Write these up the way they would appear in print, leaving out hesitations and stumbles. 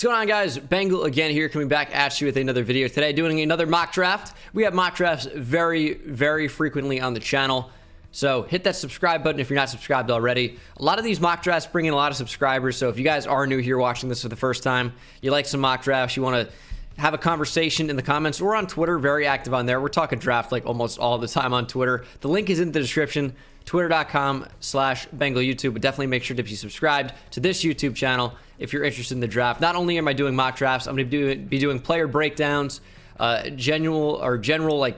What's going on, guys? Bengal again here, coming back at you with another video today, doing another mock draft. We have mock drafts very frequently on the channel, so hit that subscribe button if you're not subscribed already. A lot of these mock drafts bring in a lot of subscribers, so if you guys are new here watching this for the first time, you like some mock drafts, you want to have a conversation in the comments or on Twitter, very active on there. We're talking draft like almost all the time on Twitter. The link is in the description, twitter.com/BengalYouTube, but definitely make sure to be subscribed to this YouTube channel if you're interested in the draft. Not only am I doing mock drafts, I'm going to be doing player breakdowns, general like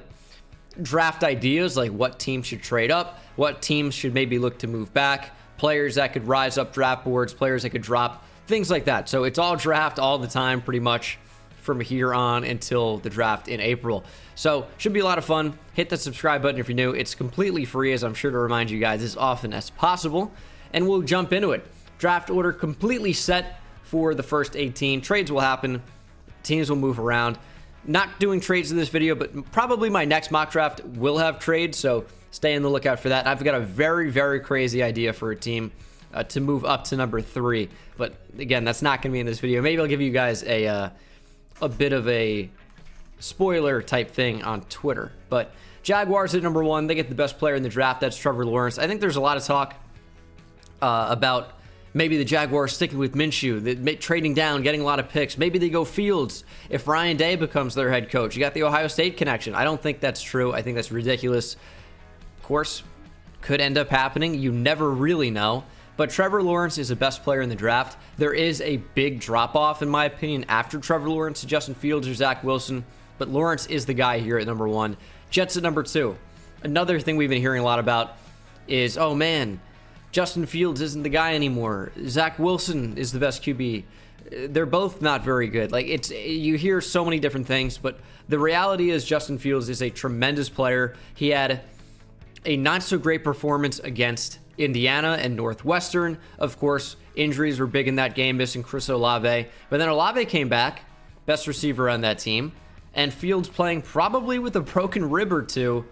draft ideas, like what teams should trade up, what teams should maybe look to move back, players that could rise up draft boards, players that could drop, things like that. So it's all draft all the time, pretty much, from here on until the draft in April. So should be a lot of fun. Hit the subscribe button if you're new. It's completely free, as I'm sure to remind you guys as often as possible, and we'll jump into it. Draft order completely set for the first 18. Trades will happen, teams will move around. Not doing trades in this video, but probably my next mock draft will have trades, so stay on the lookout for that. I've got a very crazy idea for a team to move up to number 3, but again, that's not going to be in this video. Maybe I'll give you guys a bit of a spoiler type thing on Twitter. But Jaguars at number 1, they get the best player in the draft. That's Trevor Lawrence. I think there's a lot of talk about maybe the Jaguars sticking with Minshew, trading down, getting a lot of picks. Maybe they go Fields if Ryan Day becomes their head coach. You got the Ohio State connection. I don't think that's true. I think that's ridiculous. Of course, could end up happening. You never really know. But Trevor Lawrence is the best player in the draft. There is a big drop-off, in my opinion, after Trevor Lawrence to Justin Fields or Zach Wilson. But Lawrence is the guy here at number 1. Jets at number 2. Another thing we've been hearing a lot about is, oh man, Justin Fields isn't the guy anymore. Zach Wilson is the best QB. They're both not very good. Like, you hear so many different things, but the reality is Justin Fields is a tremendous player. He had a not-so-great performance against Indiana and Northwestern. Of course, injuries were big in that game, missing Chris Olave. But then Olave came back, best receiver on that team, and Fields, playing probably with a broken rib or two,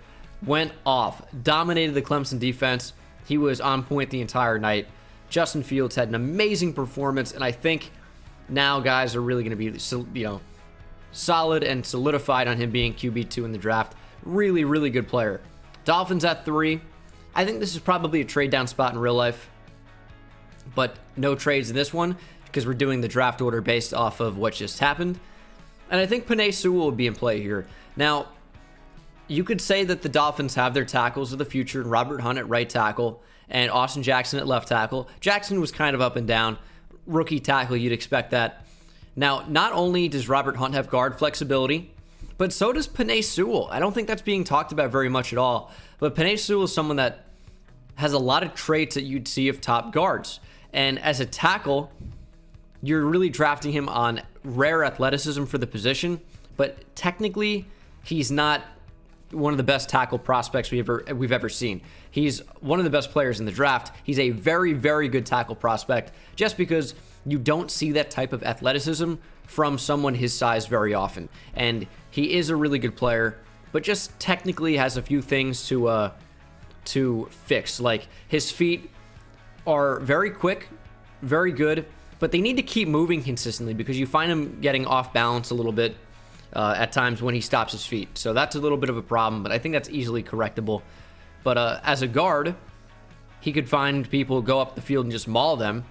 went off, dominated the Clemson defense. He was on point the entire night. Justin Fields had an amazing performance, and I think now guys are really going to be, solid and solidified on him being QB2 in the draft. Really good player. Dolphins at 3. I think this is probably a trade down spot in real life, but no trades in this one because we're doing the draft order based off of what just happened. And I think Penei Sewell will be in play here. Now, you could say that the Dolphins have their tackles of the future, Robert Hunt at right tackle and Austin Jackson at left tackle. Jackson was kind of up and down. Rookie tackle, you'd expect that. Now, not only does Robert Hunt have guard flexibility, but so does Penei Sewell. I don't think that's being talked about very much at all. But Penei Sewell is someone that has a lot of traits that you'd see of top guards. And as a tackle, you're really drafting him on rare athleticism for the position. But technically, he's not one of the best tackle prospects we've ever seen. He's one of the best players in the draft. He's a very good tackle prospect, just because you don't see that type of athleticism from someone his size very often. And he is a really good player, but just technically has a few things to fix. Like, his feet are very quick, very good, but they need to keep moving consistently because you find him getting off balance a little bit at times when he stops his feet. So that's a little bit of a problem, but I think that's easily correctable. But as a guard, he could find people, go up the field and just maul them.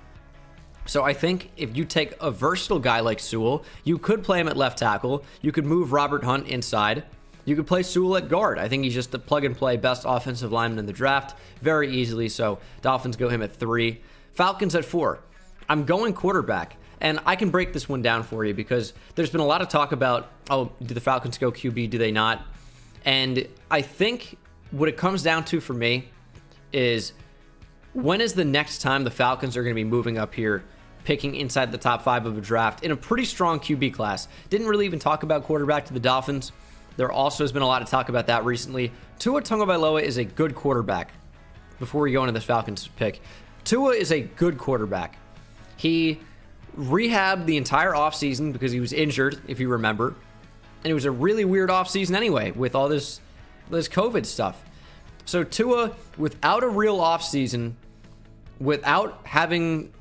So I think if you take a versatile guy like Sewell, you could play him at left tackle. You could move Robert Hunt inside. You could play Sewell at guard. I think he's just the plug-and-play best offensive lineman in the draft very easily, so Dolphins go him at 3. Falcons at 4. I'm going quarterback, and I can break this one down for you because there's been a lot of talk about, oh, do the Falcons go QB, do they not? And I think what it comes down to for me is, when is the next time the Falcons are going to be moving up here, picking inside the top 5 of a draft in a pretty strong QB class? Didn't really even talk about quarterback to the Dolphins. There also has been a lot of talk about that recently. Tua Tagovailoa is a good quarterback. Before we go into this Falcons pick, Tua is a good quarterback. He rehabbed the entire offseason because he was injured, if you remember. And it was a really weird offseason anyway with all this COVID stuff. So Tua, without a real offseason, without having,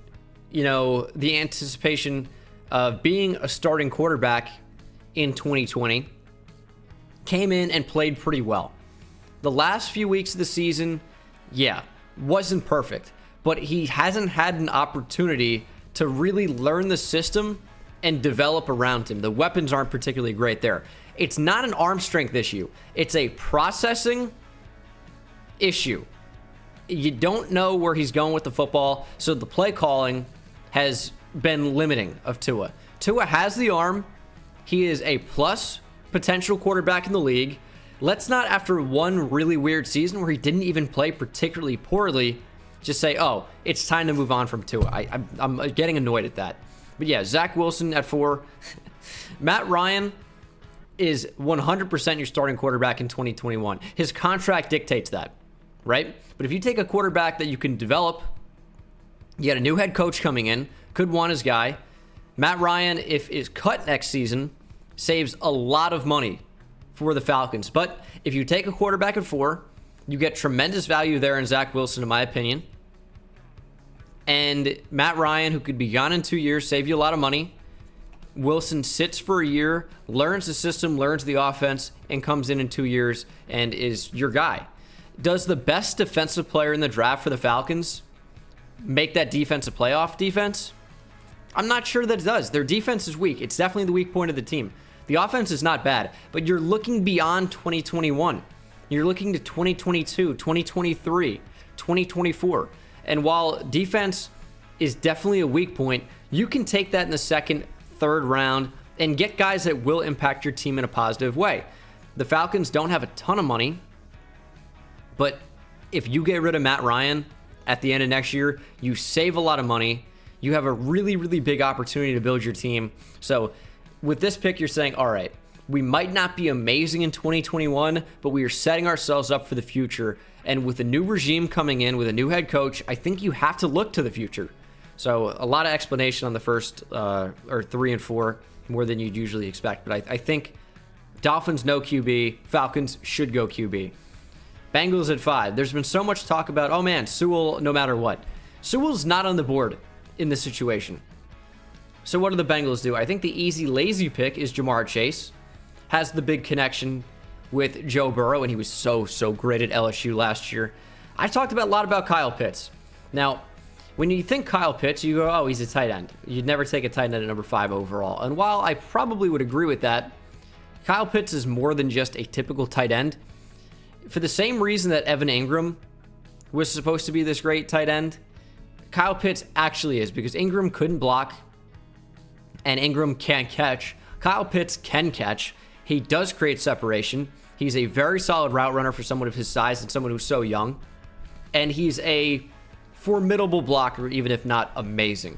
the anticipation of being a starting quarterback in 2020, came in and played pretty well. The last few weeks of the season, yeah, wasn't perfect, but he hasn't had an opportunity to really learn the system and develop around him. The weapons aren't particularly great there. It's not an arm strength issue. It's a processing issue. You don't know where he's going with the football, so the play calling has been limiting of Tua. Tua has the arm. He is a plus potential quarterback in the league. Let's not, after one really weird season where he didn't even play particularly poorly, just say, oh, it's time to move on from Tua. I'm getting annoyed at that. But yeah, Zach Wilson at 4. Matt Ryan is 100% your starting quarterback in 2021. His contract dictates that, right? But if you take a quarterback that you can develop, you got a new head coach coming in, could want his guy. Matt Ryan, if is cut next season, saves a lot of money for the Falcons. But if you take a quarterback at 4, you get tremendous value there in Zach Wilson, in my opinion. And Matt Ryan, who could be gone in 2 years, save you a lot of money. Wilson sits for a year, learns the system, learns the offense, and comes in 2 years and is your guy. Does the best defensive player in the draft for the Falcons make that defense a playoff defense? I'm not sure that it does. Their defense is weak. It's definitely the weak point of the team. The offense is not bad, but you're looking beyond 2021. You're looking to 2022, 2023, 2024. And while defense is definitely a weak point, you can take that in the second, third round and get guys that will impact your team in a positive way. The Falcons don't have a ton of money, but if you get rid of Matt Ryan at the end of next year, you save a lot of money. You have a really, really big opportunity to build your team. So with this pick, you're saying, all right, we might not be amazing in 2021, but we are setting ourselves up for the future. And with a new regime coming in, with a new head coach, I think you have to look to the future. So a lot of explanation on the first or 3 and 4, more than you'd usually expect. But I think Dolphins no QB, Falcons should go QB. Bengals at 5. There's been so much talk about, oh man, Sewell no matter what. Sewell's not on the board in this situation. So what do the Bengals do? I think the easy, lazy pick is Jamar Chase. Has the big connection with Joe Burrow, and he was so great at LSU last year. I talked a lot about Kyle Pitts. Now, when you think Kyle Pitts, you go, oh, he's a tight end. You'd never take a tight end at number 5 overall. And while I probably would agree with that, Kyle Pitts is more than just a typical tight end. For the same reason that Evan Ingram was supposed to be this great tight end, Kyle Pitts actually is, because Ingram couldn't block and Ingram can't catch. Kyle Pitts can catch. He does create separation. He's a very solid route runner for someone of his size and someone who's so young. And he's a formidable blocker, even if not amazing.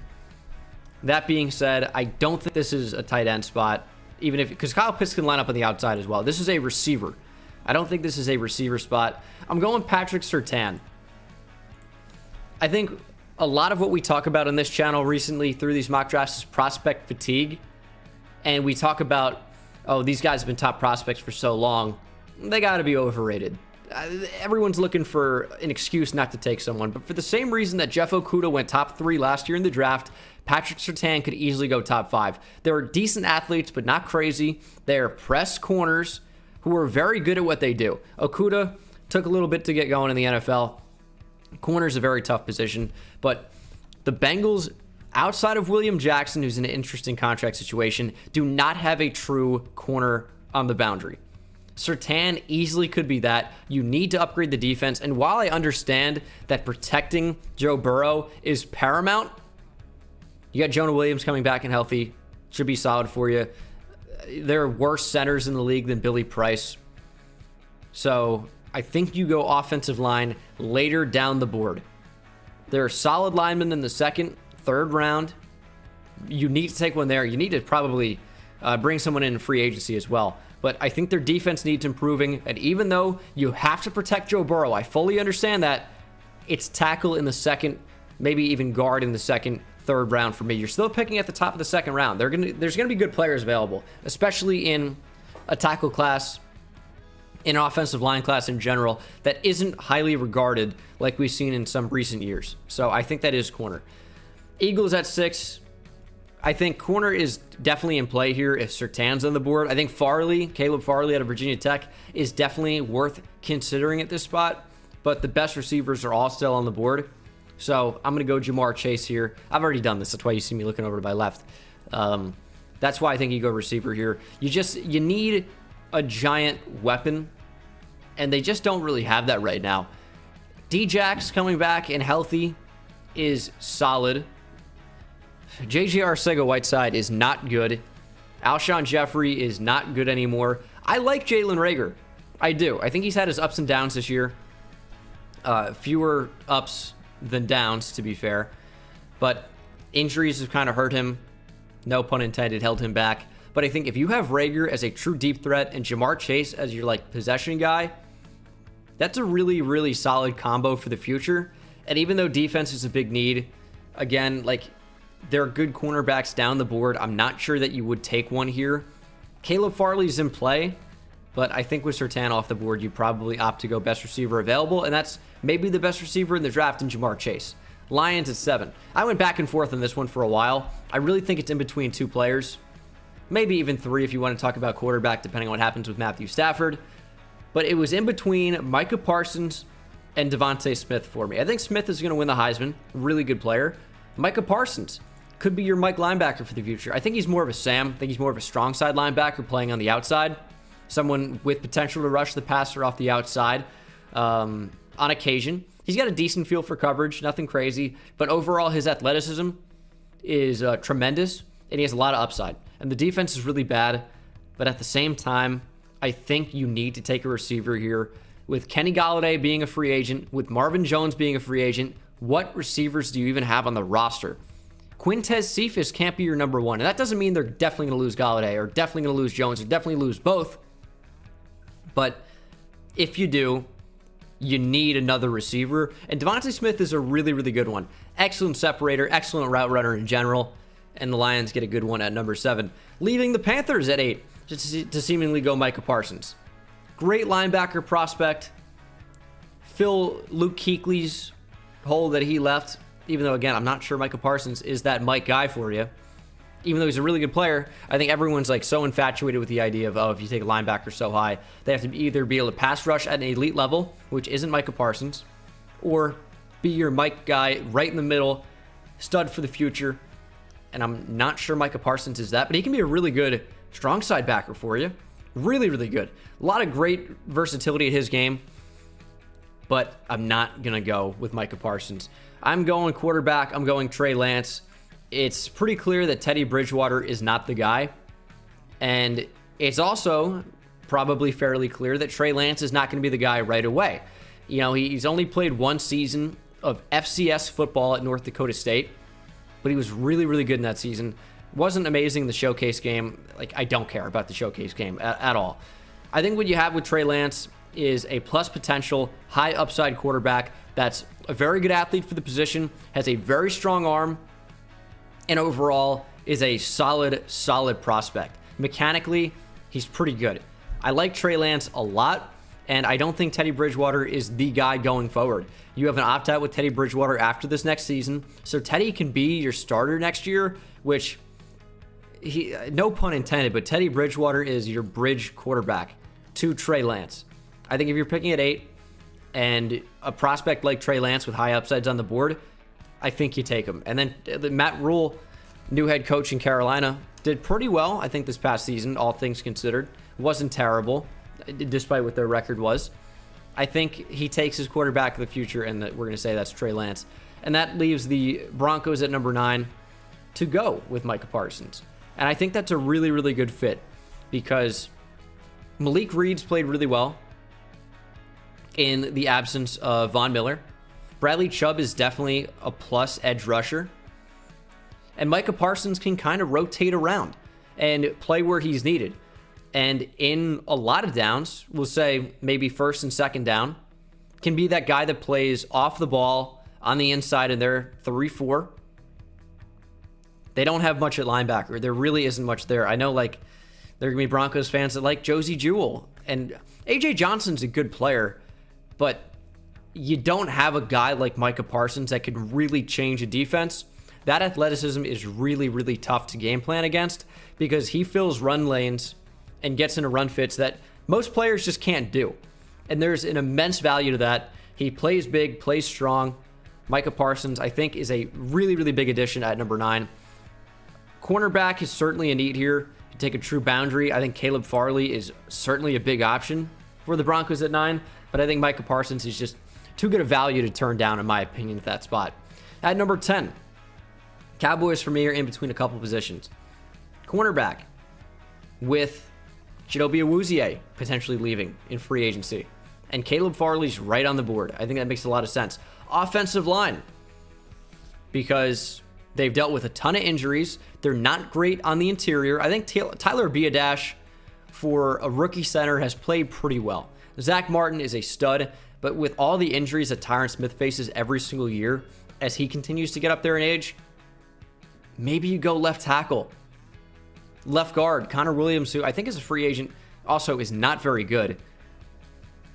That being said, I don't think this is a tight end spot, even if, because Kyle Pitts can line up on the outside as well. This is a receiver. I don't think this is a receiver spot. I'm going Patrick Surtain. I think a lot of what we talk about on this channel recently through these mock drafts is prospect fatigue. And we talk about, oh, these guys have been top prospects for so long. They got to be overrated. Everyone's looking for an excuse not to take someone. But for the same reason that Jeff Okudah went top 3 last year in the draft, Patrick Surtain could easily go top 5. They're decent athletes, but not crazy. They're press corners who are very good at what they do. Okudah took a little bit to get going in the NFL. Corner's a very tough position. But the Bengals, outside of William Jackson, who's in an interesting contract situation, do not have a true corner on the boundary. Surtain easily could be that. You need to upgrade the defense. And while I understand that protecting Joe Burrow is paramount, you got Jonah Williams coming back and healthy. Should be solid for you. There are worse centers in the league than Billy Price. So I think you go offensive line later down the board. There are solid linemen in the second, third round. You need to take one there. You need to probably bring someone in free agency as well. But I think their defense needs improving. And even though you have to protect Joe Burrow, I fully understand that. It's tackle in the second, maybe even guard in the second, third round for me. You're still picking at the top of the second round. There's going to be good players available, especially in a tackle class, in an offensive line class in general, that isn't highly regarded like we've seen in some recent years. So I think that is corner. Eagles at 6. I think corner is definitely in play here if Surtain's on the board. I think Caleb Farley out of Virginia Tech is definitely worth considering at this spot, but the best receivers are all still on the board. So I'm going to go Jamar Chase here. I've already done this. That's why you see me looking over to my left. That's why I think you go receiver here. You need a giant weapon, and they just don't really have that right now. D-Jax coming back and healthy is solid. J.J. Arcega-Whiteside is not good. Alshon Jeffrey is not good anymore. I like Jalen Reagor. I do. I think he's had his ups and downs this year. Fewer ups than downs, to be fair. But injuries have kind of hurt him. No pun intended, held him back. But I think if you have Reagor as a true deep threat and Jamar Chase as your possession guy, that's a really, really solid combo for the future. And even though defense is a big need, again, there are good cornerbacks down the board. I'm not sure that you would take one here. Caleb Farley's in play, but I think with Surtain off the board, you probably opt to go best receiver available, and that's maybe the best receiver in the draft in Jamar Chase. Lions at 7. I went back and forth on this one for a while. I really think it's in between 2 players. Maybe even 3 if you want to talk about quarterback, depending on what happens with Matthew Stafford. But it was in between Micah Parsons and Devontae Smith for me. I think Smith is going to win the Heisman. Really good player. Micah Parsons could be your Mike linebacker for the future. I think he's more of a Sam. I think he's more of a strong side linebacker playing on the outside. Someone with potential to rush the passer off the outside on occasion. He's got a decent feel for coverage, nothing crazy. But overall, his athleticism is tremendous, and he has a lot of upside. And the defense is really bad. But at the same time, I think you need to take a receiver here. With Kenny Golladay being a free agent, with Marvin Jones being a free agent, what receivers do you even have on the roster? Quintez Cephas can't be your number 1. And that doesn't mean they're definitely going to lose Golladay or definitely going to lose Jones or definitely lose both. But if you do, you need another receiver. And Devontae Smith is a really, really good one. Excellent separator, excellent route runner in general. And the Lions get a good one at number 7. Leaving the Panthers at 8 to seemingly go Micah Parsons. Great linebacker prospect. Fill Luke Kuechly's hole that he left. Even though, again, I'm not sure Micah Parsons is that Mike guy for you. Even though he's a really good player, I think everyone's so infatuated with the idea of, if you take a linebacker so high, they have to either be able to pass rush at an elite level, which isn't Micah Parsons, or be your Mike guy right in the middle, stud for the future. And I'm not sure Micah Parsons is that, but he can be a really good strong side backer for you. Really, really good. A lot of great versatility at his game, but I'm not going to go with Micah Parsons. I'm going quarterback. I'm going Trey Lance. It's pretty clear that Teddy Bridgewater is not the guy. And it's also probably fairly clear that Trey Lance is not going to be the guy right away. He's only played 1 season of FCS football at North Dakota State, but he was really, really good in that season. Wasn't amazing in the showcase game. I don't care about the showcase game at all. I think what you have with Trey Lance is a plus potential, high upside quarterback that's a very good athlete for the position, has a very strong arm, and overall is a solid prospect. Mechanically, he's pretty good. I like Trey Lance a lot, and I don't think Teddy Bridgewater is the guy going forward. You have an opt-out with Teddy Bridgewater after this next season, so Teddy can be your starter next year, which, no pun intended, but Teddy Bridgewater is your bridge quarterback to Trey Lance. I think if you're picking at 8 and a prospect like Trey Lance with high upsides on the board, I think you take him. And then Matt Rule, new head coach in Carolina, did pretty well, I think, this past season, all things considered. Wasn't terrible, despite what their record was. I think he takes his quarterback of the future, and we're going to say that's Trey Lance. And that leaves the Broncos at number 9 to go with Micah Parsons. And I think that's a really, really good fit because Malik Reed's played really well in the absence of Von Miller. Bradley Chubb is definitely a plus edge rusher. And Micah Parsons can kind of rotate around and play where he's needed. And in a lot of downs, we'll say maybe first and second down, can be that guy that plays off the ball on the inside in their 3-4. They don't have much at linebacker. There really isn't much there. I know there are going to be Broncos fans that like Josie Jewell. And A.J. Johnson's a good player, but you don't have a guy like Micah Parsons that could really change a defense. that athleticism is really, really tough to game plan against because he fills run lanes and gets into run fits that most players just can't do. And there's an immense value to that. He plays big, plays strong. Micah Parsons, I think, is a really, really big addition at number 9. Cornerback is certainly a need here to take a true boundary. I think Caleb Farley is certainly a big option for the Broncos at 9, but I think Micah Parsons is just too good a value to turn down, in my opinion, at that spot. At number 10, Cowboys for me are in between a couple positions. Cornerback with Chidobe Awuzie potentially leaving in free agency. And Caleb Farley's right on the board. I think that makes a lot of sense. Offensive line, because they've dealt with a ton of injuries. They're not great on the interior. I think Tyler Biadasz, for a rookie center, has played pretty well. Zach Martin is a stud, but with all the injuries that Tyron Smith faces every single year, as he continues to get up there in age, maybe you go left tackle. Left guard, Connor Williams, who I think is a free agent, also is not very good.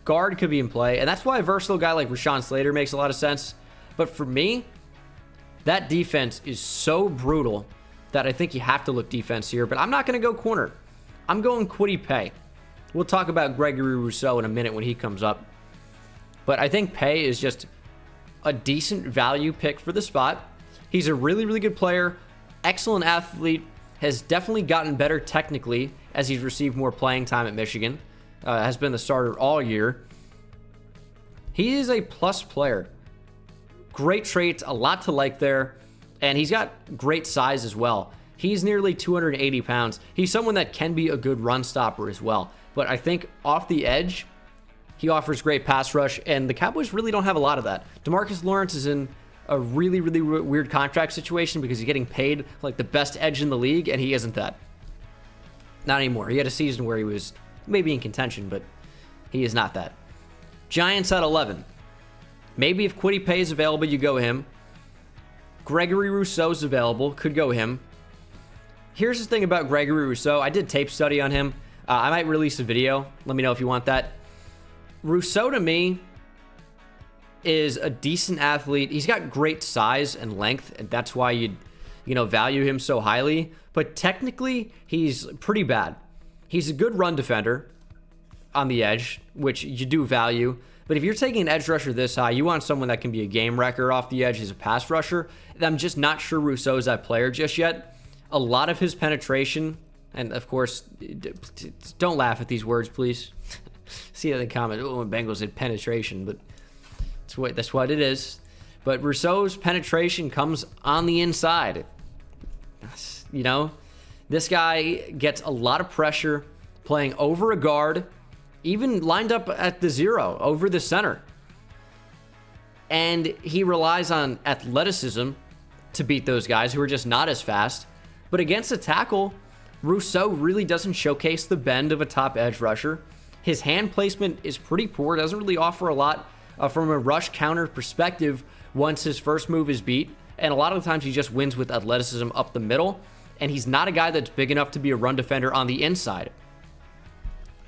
Guard could be in play, and that's why a versatile guy like Rashawn Slater makes a lot of sense. But for me, that defense is so brutal that I think you have to look defense here. But I'm not going to go corner. I'm going Kwity Paye. We'll talk about Gregory Rousseau in a minute when he comes up. But I think Paye is just a decent value pick for the spot. He's a really, really good player, excellent athlete, has definitely gotten better technically as he's received more playing time at Michigan. Has been the starter all year. He is a plus player. Great traits, a lot to like there. And he's got great size as well. He's nearly 280 pounds. He's someone that can be a good run stopper as well. But I think off the edge, he offers great pass rush, and the Cowboys really don't have a lot of that. DeMarcus Lawrence is in a really, really weird contract situation because he's getting paid like the best edge in the league, and he isn't that. Not anymore. He had a season where he was maybe in contention, but he is not that. Giants at 11. Maybe if Kwity Paye is available, you go him. Gregory Rousseau is available. Could go him. Here's the thing about Gregory Rousseau. I did tape study on him. I might release a video. Let me know if you want that. Rousseau, to me, is a decent athlete. He's got great size and length, and that's why you'd value him so highly. But technically, he's pretty bad. He's a good run defender on the edge, which you do value. But if you're taking an edge rusher this high, you want someone that can be a game wrecker off the edge as a pass rusher. And I'm just not sure Rousseau's that player just yet. A lot of his penetration, and of course, don't laugh at these words, please. See in the comment, oh, Bengals did penetration, but that's what it is. But Rousseau's penetration comes on the inside. This guy gets a lot of pressure playing over a guard, even lined up at the 0, over the center. And he relies on athleticism to beat those guys who are just not as fast. But against a tackle, Rousseau really doesn't showcase the bend of a top edge rusher. His hand placement is pretty poor, doesn't really offer a lot from a rush counter perspective once his first move is beat. And a lot of the times he just wins with athleticism up the middle. And he's not a guy that's big enough to be a run defender on the inside.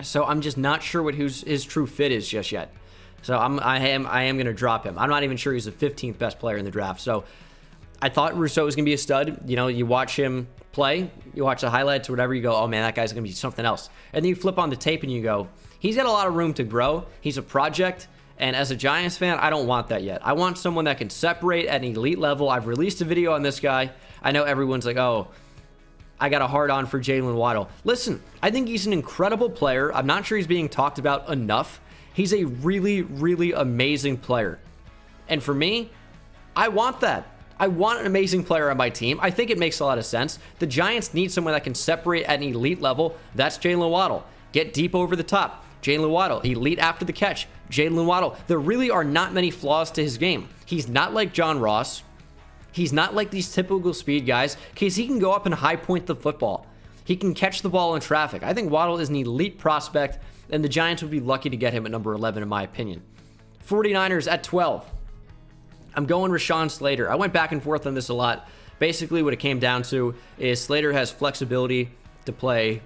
So I'm just not sure what his true fit is just yet. So I am going to drop him. I'm not even sure he's the 15th best player in the draft. So I thought Rousseau was going to be a stud. You watch him play, you watch the highlights or whatever, you go, oh man, that guy's going to be something else. And then you flip on the tape and you go, he's got a lot of room to grow. He's a project. And as a Giants fan, I don't want that yet. I want someone that can separate at an elite level. I've released a video on this guy. I know everyone's like, oh, I got a hard-on for Jalen Waddle. Listen, I think he's an incredible player. I'm not sure he's being talked about enough. He's a really, really amazing player. And for me, I want that. I want an amazing player on my team. I think it makes a lot of sense. The Giants need someone that can separate at an elite level. That's Jalen Waddle. Get deep over the top. Jalen Waddle, elite after the catch. Jalen Waddle. There really are not many flaws to his game. He's not like John Ross. He's not like these typical speed guys, because he can go up and high point the football. He can catch the ball in traffic. I think Waddle is an elite prospect, and the Giants would be lucky to get him at number 11, in my opinion. 49ers at 12. I'm going Rashawn Slater. I went back and forth on this a lot. Basically, what it came down to is Slater has flexibility to play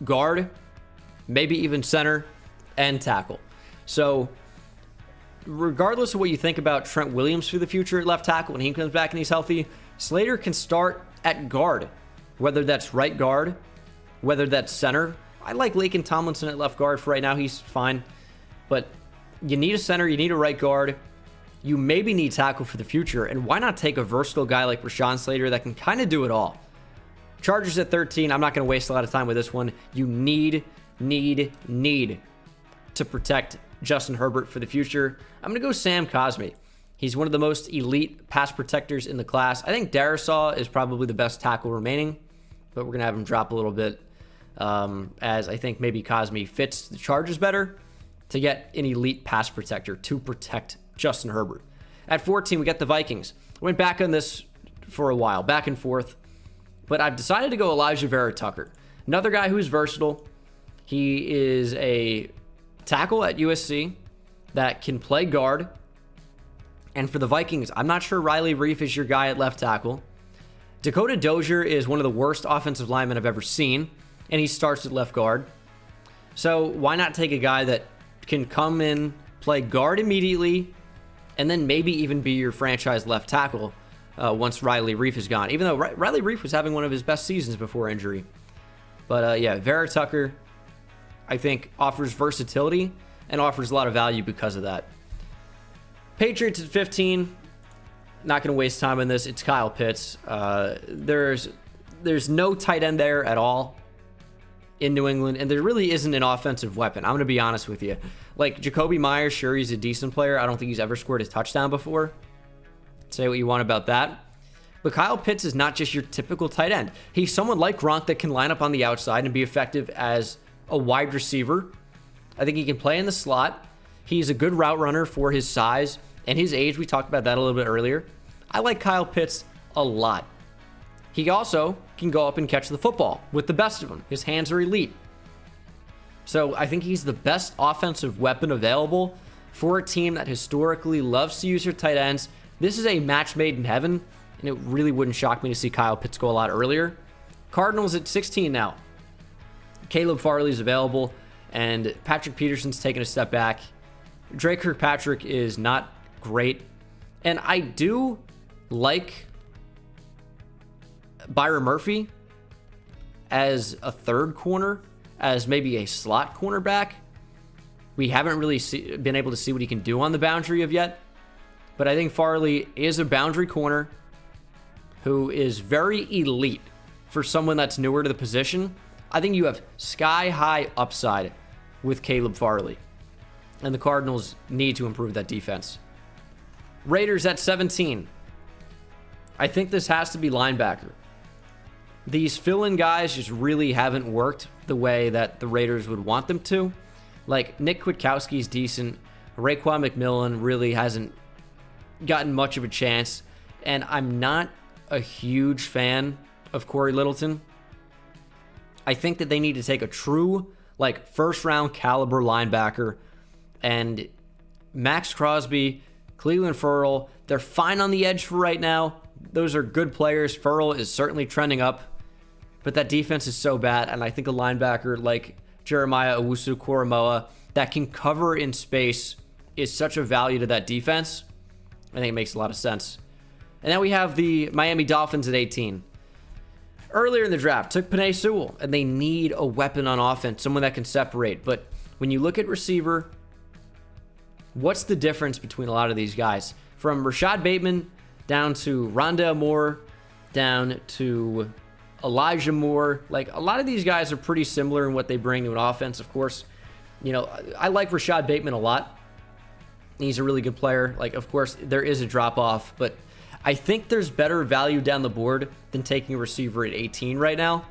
guard, maybe even center, and tackle. So regardless of what you think about Trent Williams for the future at left tackle when he comes back and he's healthy, Slater can start at guard, whether that's right guard, whether that's center. I like Laken Tomlinson at left guard for right now. He's fine. But you need a center, you need a right guard. You maybe need tackle for the future. And why not take a versatile guy like Rashawn Slater that can kind of do it all? Chargers at 13. I'm not going to waste a lot of time with this one. You need to protect Justin Herbert for the future. I'm going to go Sam Cosmi. He's one of the most elite pass protectors in the class. I think Darisaw is probably the best tackle remaining, but we're going to have him drop a little bit as I think maybe Cosmi fits the Chargers better to get an elite pass protector to protect Justin Herbert. At 14, we got the Vikings. Went back on this for a while, back and forth, but I've decided to go Elijah Vera Tucker. Another guy who's versatile. He is a tackle at USC that can play guard. And for the Vikings, I'm not sure Riley Reif is your guy at left tackle. Dakota Dozier is one of the worst offensive linemen I've ever seen, and he starts at left guard. So why not take a guy that can come in, play guard immediately, and then maybe even be your franchise left tackle once Riley Reif is gone, even though Riley Reif was having one of his best seasons before injury. But yeah, Vera Tucker, I think, offers versatility and offers a lot of value because of that. Patriots at 15. Not going to waste time on this. It's Kyle Pitts. There's no tight end there at all in New England, and there really isn't an offensive weapon. I'm going to be honest with you. Like, Jacoby Myers, sure, he's a decent player. I don't think he's ever scored a touchdown before. Say what you want about that. But Kyle Pitts is not just your typical tight end. He's someone like Gronk that can line up on the outside and be effective as a wide receiver. I think he can play in the slot. He's a good route runner for his size and his age. We talked about that a little bit earlier. I like Kyle Pitts a lot. He also can go up and catch the football with the best of them. His hands are elite. So I think he's the best offensive weapon available for a team that historically loves to use their tight ends. This is a match made in heaven, and it really wouldn't shock me to see Kyle Pitts go a lot earlier. Cardinals at 16 now. Caleb Farley's available, and Patrick Peterson's taking a step back. Drake Kirkpatrick is not great, and I do like Byron Murphy as a third corner, as maybe a slot cornerback. We haven't really been able to see what he can do on the boundary of yet, but I think Farley is a boundary corner who is very elite for someone that's newer to the position. I think you have sky-high upside with Caleb Farley, and the Cardinals need to improve that defense. Raiders at 17. I think this has to be linebacker. These fill-in guys just really haven't worked the way that the Raiders would want them to. Like, Nick Kwiatkowski's decent. Raekwon McMillan really hasn't gotten much of a chance. And I'm not a huge fan of Corey Littleton. I think that they need to take a true, like, first-round caliber linebacker. And Max Crosby, Cleveland Ferrell, they're fine on the edge for right now. Those are good players. Ferrell is certainly trending up. But that defense is so bad, and I think a linebacker like Jeremiah Owusu-Koramoah that can cover in space is such a value to that defense. I think it makes a lot of sense. And then we have the Miami Dolphins at 18. Earlier in the draft, took Penei Sewell, and they need a weapon on offense, someone that can separate. But when you look at receiver, what's the difference between a lot of these guys? From Rashad Bateman down to Rondale Moore, down to Elijah Moore. Like, a lot of these guys are pretty similar in what they bring to an offense. Of course, you know, I like Rashad Bateman a lot. He's a really good player. Like, of course, there is a drop-off, but I think there's better value down the board than taking a receiver at 18 right now.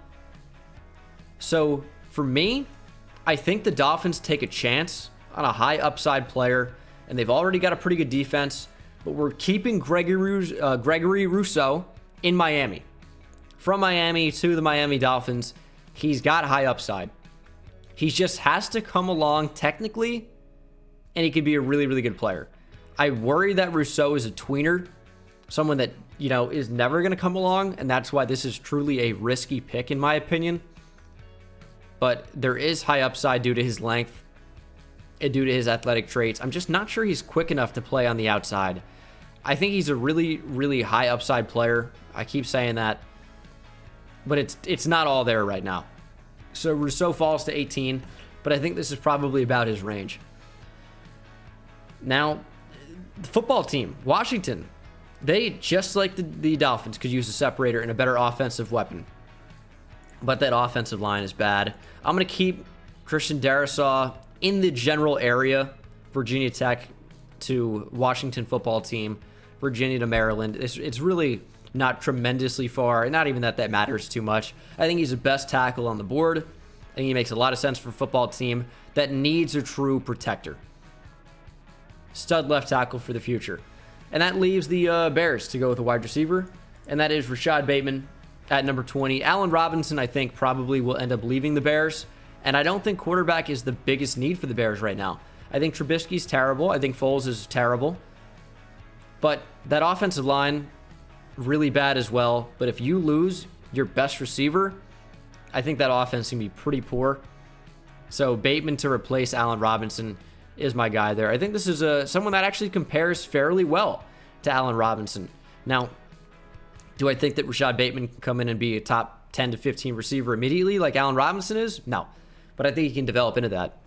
So, for me, I think the Dolphins take a chance on a high upside player, and they've already got a pretty good defense, but we're keeping Gregory Rousseau in Miami. From Miami to the Miami Dolphins, he's got high upside. He just has to come along technically, and he could be a really, really good player. I worry that Rousseau is a tweener, someone that, you know, is never going to come along, and that's why this is truly a risky pick in my opinion. But there is high upside due to his length and due to his athletic traits. I'm just not sure he's quick enough to play on the outside. I think he's a really, really high upside player. I keep saying that, but it's not all there right now. So Rousseau falls to 18, but I think this is probably about his range. Now, the football team, Washington, they, just like the Dolphins, could use a separator and a better offensive weapon. But that offensive line is bad. I'm going to keep Christian Darrisaw in the general area, Virginia Tech to Washington football team, Virginia to Maryland. It's really not tremendously far, and not even that matters too much. I think he's the best tackle on the board. I think he makes a lot of sense for a football team that needs a true protector. Stud left tackle for the future. And that leaves the Bears to go with a wide receiver, and that is Rashad Bateman at number 20. Allen Robinson, I think, probably will end up leaving the Bears, and I don't think quarterback is the biggest need for the Bears right now. I think Trubisky's terrible. I think Foles is terrible. But that offensive line, really bad as well. But if you lose your best receiver, I think that offense can be pretty poor. So Bateman to replace Allen Robinson is my guy there. I think this is someone that actually compares fairly well to Allen Robinson. Now, do I think that Rashad Bateman can come in and be a top 10 to 15 receiver immediately like Allen Robinson is? No. But I think he can develop into that.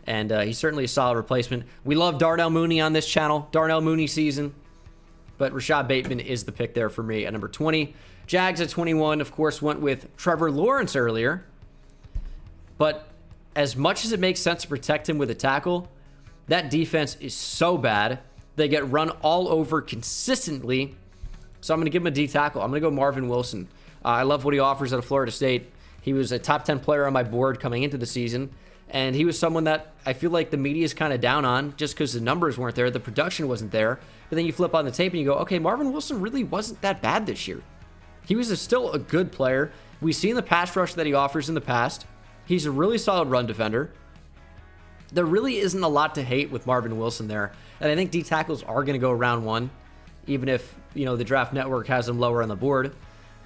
And he's certainly a solid replacement. We love Darnell Mooney on this channel. Darnell Mooney season. But Rashad Bateman is the pick there for me at number 20. Jags at 21, of course, went with Trevor Lawrence earlier. But as much as it makes sense to protect him with a tackle, that defense is so bad. They get run all over consistently. So I'm going to give him a D tackle. I'm going to go Marvin Wilson. I love what he offers at Florida State. He was a top 10 player on my board coming into the season. And he was someone that I feel like the media is kind of down on just because the numbers weren't there. The production wasn't there. But then you flip on the tape and you go, okay, Marvin Wilson really wasn't that bad this year. He was still a good player. We've seen the pass rush that he offers in the past. He's a really solid run defender. There really isn't a lot to hate with Marvin Wilson there. And I think D tackles are going to go round one, even if, you know, the Draft Network has him lower on the board.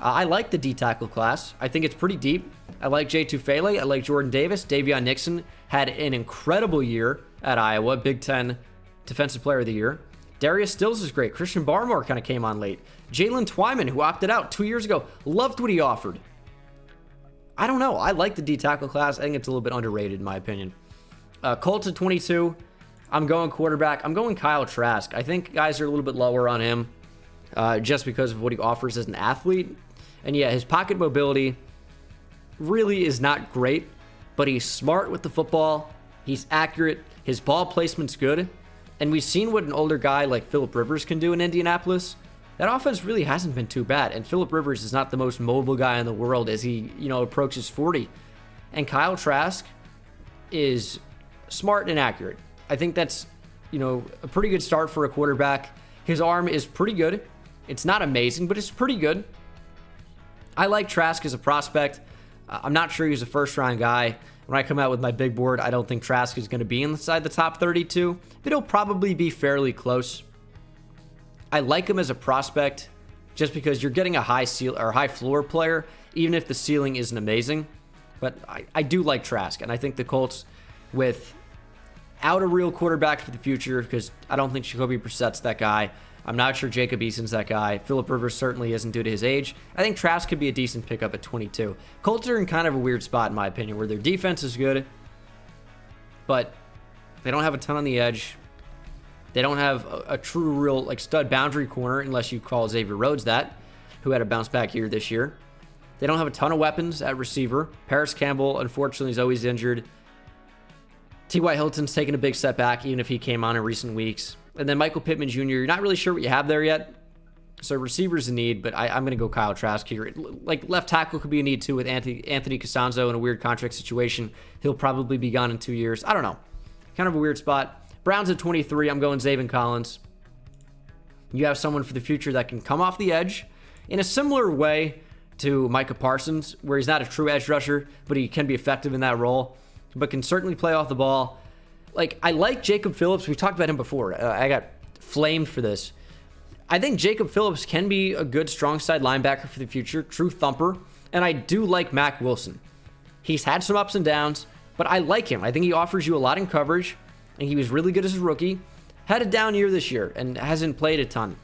I like the D tackle class. I think it's pretty deep. I like Jay Tufele. I like Jordan Davis. Davion Nixon had an incredible year at Iowa. Big Ten Defensive Player of the Year. Darius Stills is great. Christian Barmore kind of came on late. Jalen Twyman, who opted out 2 years ago, loved what he offered. I don't know. I like the D tackle class. I think it's a little bit underrated in my opinion. Colts at 22. I'm going quarterback. I'm going Kyle Trask. I think guys are a little bit lower on him just because of what he offers as an athlete. And yeah, his pocket mobility really is not great, but he's smart with the football. He's accurate. His ball placement's good. And we've seen what an older guy like Phillip Rivers can do in Indianapolis. That offense really hasn't been too bad. And Phillip Rivers is not the most mobile guy in the world as he, approaches 40. And Kyle Trask is smart and accurate. I think that's, a pretty good start for a quarterback. His arm is pretty good. It's not amazing, but it's pretty good. I like Trask as a prospect. I'm not sure he's a first-round guy. When I come out with my big board, I don't think Trask is going to be inside the top 32, but he'll probably be fairly close. I like him as a prospect just because you're getting a high floor player, even if the ceiling isn't amazing. But I do like Trask, and I think the Colts, without a real quarterback for the future, because I don't think Jacoby Brissett's that guy. I'm not sure Jacob Eason's that guy. Phillip Rivers certainly isn't due to his age. I think Trask could be a decent pickup at 22. Colts are in kind of a weird spot, in my opinion, where their defense is good, but they don't have a ton on the edge. They don't have a true, real, stud boundary corner, unless you call Xavier Rhodes that, who had a bounce back year this year. They don't have a ton of weapons at receiver. Paris Campbell, unfortunately, is always injured. T.Y. Hilton's taken a big step back, even if he came on in recent weeks. And then Michael Pittman Jr., you're not really sure what you have there yet. So receiver's a need, but I'm going to go Kyle Trask here. Left tackle could be a need too with Anthony Costanzo in a weird contract situation. He'll probably be gone in 2 years. I don't know. Kind of a weird spot. Browns at 23. I'm going Zaven Collins. You have someone for the future that can come off the edge in a similar way to Micah Parsons, where he's not a true edge rusher, but he can be effective in that role, but can certainly play off the ball. I like Jacob Phillips. We've talked about him before. I got flamed for this. I think Jacob Phillips can be a good strong side linebacker for the future, true thumper, and I do like Mac Wilson. He's had some ups and downs, but I like him. I think he offers you a lot in coverage, and he was really good as a rookie. Had a down year this year and hasn't played a ton.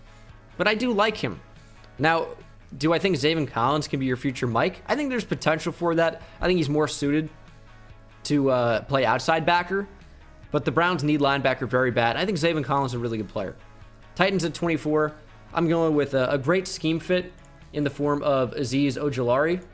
but I do like him. Now, do I think Zaven Collins can be your future Mike? I think there's potential for that. I think he's more suited to play outside backer, but the Browns need linebacker very bad. I think Zaven Collins is a really good player. Titans at 24. I'm going with a great scheme fit in the form of Azeez Ojulari.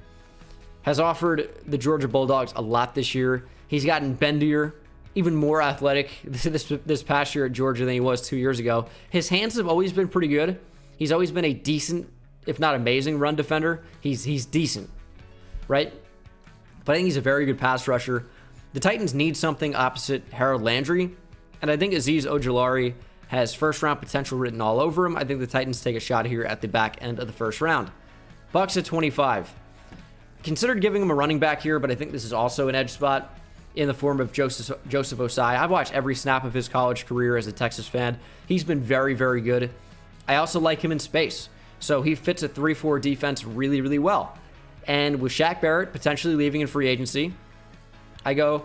Has offered the Georgia Bulldogs a lot this year. He's gotten bendier, even more athletic this past year at Georgia than he was 2 years ago. His hands have always been pretty good. He's always been a decent, if not amazing, run defender. He's decent, right? But I think he's a very good pass rusher. The Titans need something opposite Harold Landry, and I think Azeez Ojulari has first-round potential written all over him. I think the Titans take a shot here at the back end of the first round. Bucks at 25. Considered giving him a running back here, but I think this is also an edge spot in the form of Joseph Osai. I've watched every snap of his college career as a Texas fan. He's been very, very good. I also like him in space, so he fits a 3-4 defense really, really well. And with Shaq Barrett potentially leaving in free agency, I go,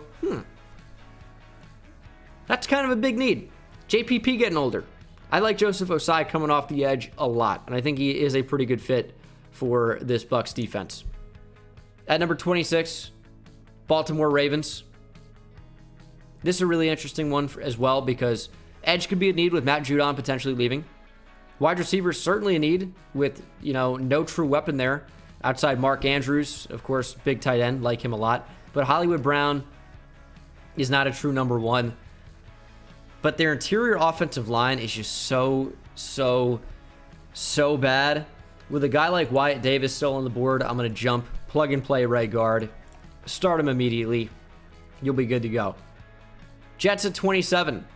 that's kind of a big need. JPP getting older. I like Joseph Osai coming off the edge a lot, and I think he is a pretty good fit for this Bucs defense. At number 26, Baltimore Ravens. This is a really interesting one as well because edge could be a need with Matt Judon potentially leaving. Wide receiver certainly a need with, no true weapon there outside Mark Andrews, of course, big tight end, like him a lot. But Hollywood Brown is not a true number one. But their interior offensive line is just so bad. With a guy like Wyatt Davis still on the board, I'm going to jump, plug and play right guard, start him immediately. You'll be good to go. Jets at 27.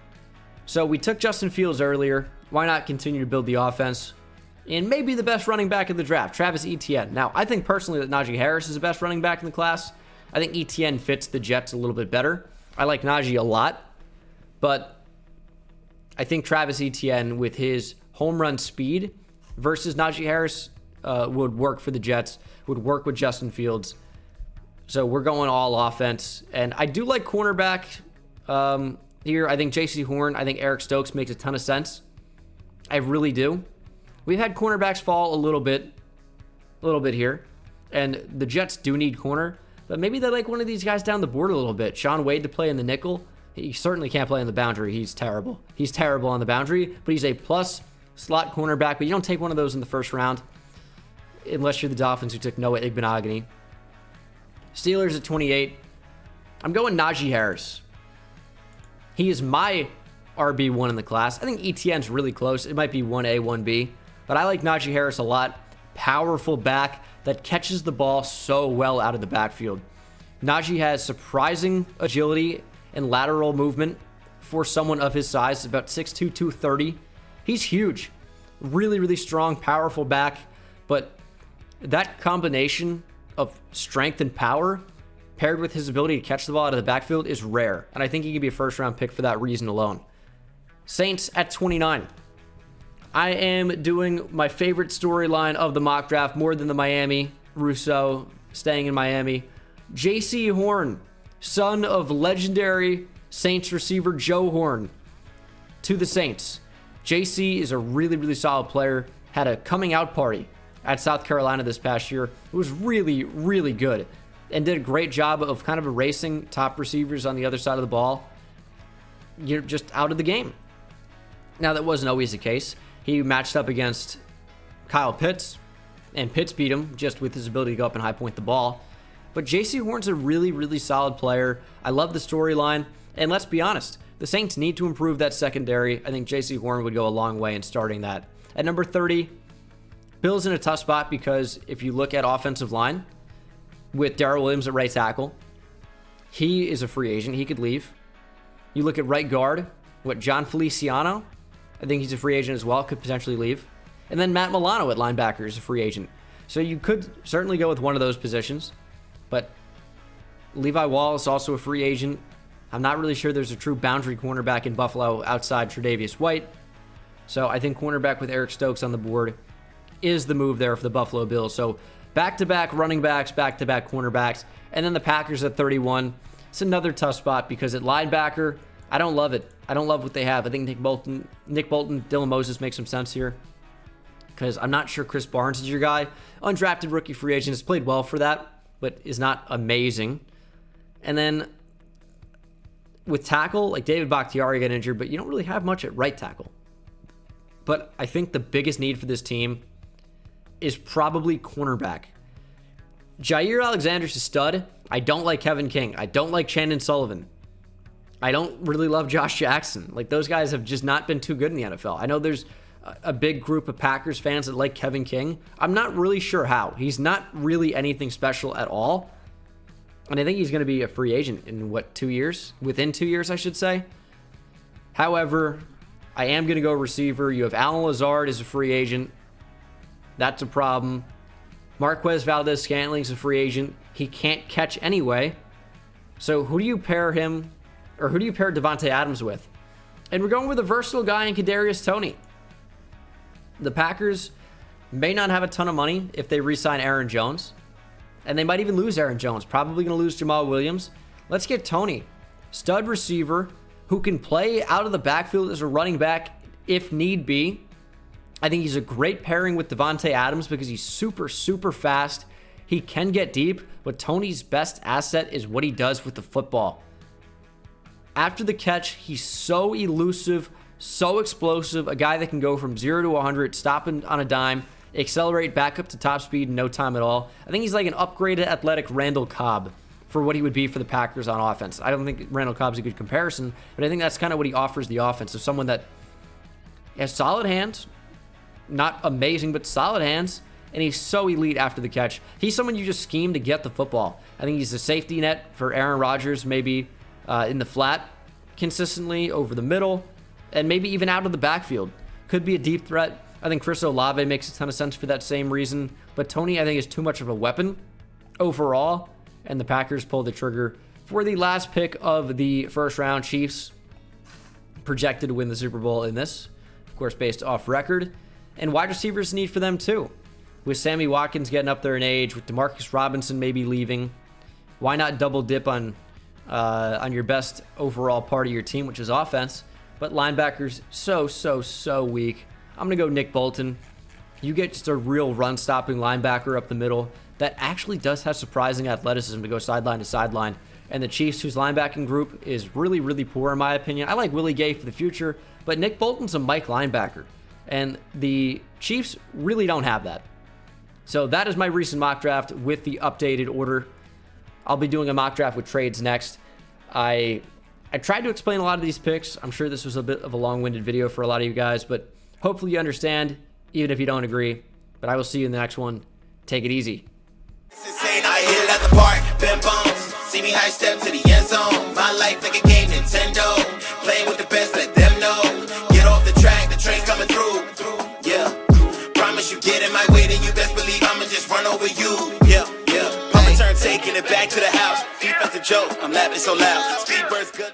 So we took Justin Fields earlier. Why not continue to build the offense? And maybe the best running back in the draft, Travis Etienne. Now, I think personally that Najee Harris is the best running back in the class. I think Etienne fits the Jets a little bit better. I like Najee a lot, but I think Travis Etienne with his home run speed versus Najee Harris would work for the Jets, would work with Justin Fields. So we're going all offense. And I do like cornerback here. I think J.C. Horn, I think Eric Stokes makes a ton of sense. I really do. We've had cornerbacks fall a little bit here. And the Jets do need corner. But maybe they like one of these guys down the board a little bit. Shaun Wade to play in the nickel. He certainly can't play on the boundary. He's terrible. He's terrible on the boundary, but he's a plus slot cornerback. But you don't take one of those in the first round unless you're the Dolphins who took Noah Igbenogany. Steelers at 28. I'm going Najee Harris. He is my RB1 in the class. I think ETN's really close. It might be 1A, 1B. But I like Najee Harris a lot. Powerful back that catches the ball so well out of the backfield. Najee has surprising agility and lateral movement for someone of his size, about 6'2", 230. He's huge. Really, really strong, powerful back. But that combination of strength and power paired with his ability to catch the ball out of the backfield is rare. And I think he could be a first-round pick for that reason alone. Saints at 29. I am doing my favorite storyline of the mock draft more than the Miami. Rousseau staying in Miami. J.C. Horn, son of legendary Saints receiver Joe Horn, to the Saints. JC is a really, really solid player. Had a coming out party at South Carolina this past year. It was really, really good and did a great job of kind of erasing top receivers on the other side of the ball. You're just out of the game. Now, that wasn't always the case. He matched up against Kyle Pitts, and Pitts beat him just with his ability to go up and high point the ball. But J.C. Horn's a really, really solid player. I love the storyline. And let's be honest, the Saints need to improve that secondary. I think J.C. Horn would go a long way in starting that. At number 30, Bills in a tough spot because if you look at offensive line, with Darrell Williams at right tackle, he is a free agent. He could leave. You look at right guard, John Feliciano, I think he's a free agent as well, could potentially leave. And then Matt Milano at linebacker is a free agent. So you could certainly go with one of those positions. But Levi Wallace, also a free agent. I'm not really sure there's a true boundary cornerback in Buffalo outside Tre'Davious White. So I think cornerback with Eric Stokes on the board is the move there for the Buffalo Bills. So back-to-back running backs, back-to-back cornerbacks. And then the Packers at 31. It's another tough spot because at linebacker, I don't love it. I don't love what they have. I think Nick Bolton, Dylan Moses makes some sense here. because I'm not sure Chris Barnes is your guy. Undrafted rookie free agent, has played well for that, but is not amazing. And then with tackle, like David Bakhtiari got injured, but you don't really have much at right tackle. But I think the biggest need for this team is probably cornerback. Jair Alexander's a stud. I don't like Kevin King. I don't like Chandon Sullivan. I don't really love Josh Jackson. Like, those guys have just not been too good in the NFL. I know there's a big group of Packers fans that like Kevin King. I'm not really sure how. He's not really anything special at all. And I think he's going to be a free agent in, 2 years? Within 2 years, I should say. However, I am going to go receiver. You have Alan Lazard as a free agent. That's a problem. Marquez Valdez-Scantling is a free agent. He can't catch anyway. So who do you pair him, or who do you pair Devontae Adams with? And we're going with a versatile guy in Kadarius Toney. The Packers may not have a ton of money if they re-sign Aaron Jones. And they might even lose Aaron Jones. Probably going to lose Jamal Williams. Let's get Toney. Stud receiver who can play out of the backfield as a running back if need be. I think he's a great pairing with Devontae Adams because he's super, super fast. He can get deep, but Toney's best asset is what he does with the football. After the catch, he's so elusive, so explosive, a guy that can go from 0 to 100, stopping on a dime, accelerate back up to top speed in no time at all. I think he's like an upgraded athletic Randall Cobb for what he would be for the Packers on offense. I don't think Randall Cobb's a good comparison, but I think that's kind of what he offers the offense. So someone that has solid hands, not amazing, but solid hands, and he's so elite after the catch. He's someone you just scheme to get the football. I think he's a safety net for Aaron Rodgers, maybe in the flat consistently, over the middle, and maybe even out of the backfield. Could be a deep threat. I think Chris Olave makes a ton of sense for that same reason. But Toney, I think, is too much of a weapon overall, and the Packers pull the trigger for the last pick of the first round. Chiefs projected to win the Super Bowl in this, of course, based off record. And wide receivers need for them too. With Sammy Watkins getting up there in age, with Demarcus Robinson maybe leaving, why not double dip on your best overall part of your team, which is offense? But linebackers, so weak. I'm going to go Nick Bolton. You get just a real run-stopping linebacker up the middle that actually does have surprising athleticism to go sideline to sideline. And the Chiefs, whose linebacking group is really, really poor in my opinion. I like Willie Gay for the future, but Nick Bolton's a Mike linebacker. And the Chiefs really don't have that. So that is my recent mock draft with the updated order. I'll be doing a mock draft with trades next. I tried to explain a lot of these picks. I'm sure this was a bit of a long-winded video for a lot of you guys, but hopefully you understand, even if you don't agree. But I will see you in the next one. Take it easy. I hit it at the park, bend bones. See me high step to the end zone. My life like a game, Nintendo. Playing with the best, let them know. Get off the track, the train's coming through. Yeah. Promise you get in my way, then you best believe I'ma just run over you. Yeah. I'ma turn taking it back to the house. Defense a joke, I'm laughing so loud. Speedbird's good.